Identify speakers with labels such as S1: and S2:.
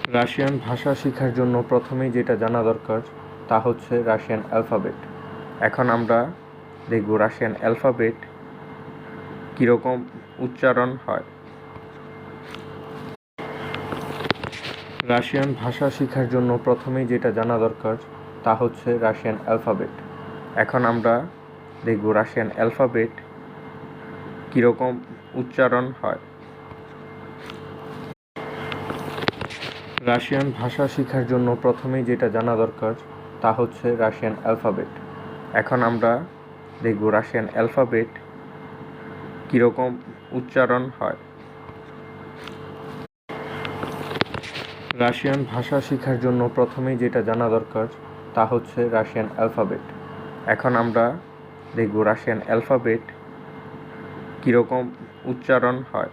S1: Russian ভাষা শেখার জন্য প্রথমেই যেটা জানা দরকার তা হচ্ছে রাশিয়ান অ্যালফাবেট। এখন আমরা দেখব রাশিয়ান অ্যালফাবেট কীরকম উচ্চারণ হয়। রাশিয়ান ভাষা শেখার জন্য প্রথমেই যেটা জানা দরকার তা হচ্ছে রাশিয়ান অ্যালফাবেট। এখন আমরা দেখব রাশিয়ান অ্যালফাবেট কীরকম উচ্চারণ হয়। রাশিয়ান ভাষা শেখার জন্য প্রথমেই যেটা জানা দরকার তা হচ্ছে রাশিয়ান অ্যালফাবেট। এখন আমরা দেখব রাশিয়ান অ্যালফাবেট কীরকম উচ্চারণ হয়। রাশিয়ান ভাষা শেখার জন্য প্রথমেই যেটা জানা দরকার তা হচ্ছে রাশিয়ান অ্যালফাবেট। এখন আমরা দেখব রাশিয়ান অ্যালফাবেট কীরকম উচ্চারণ হয়।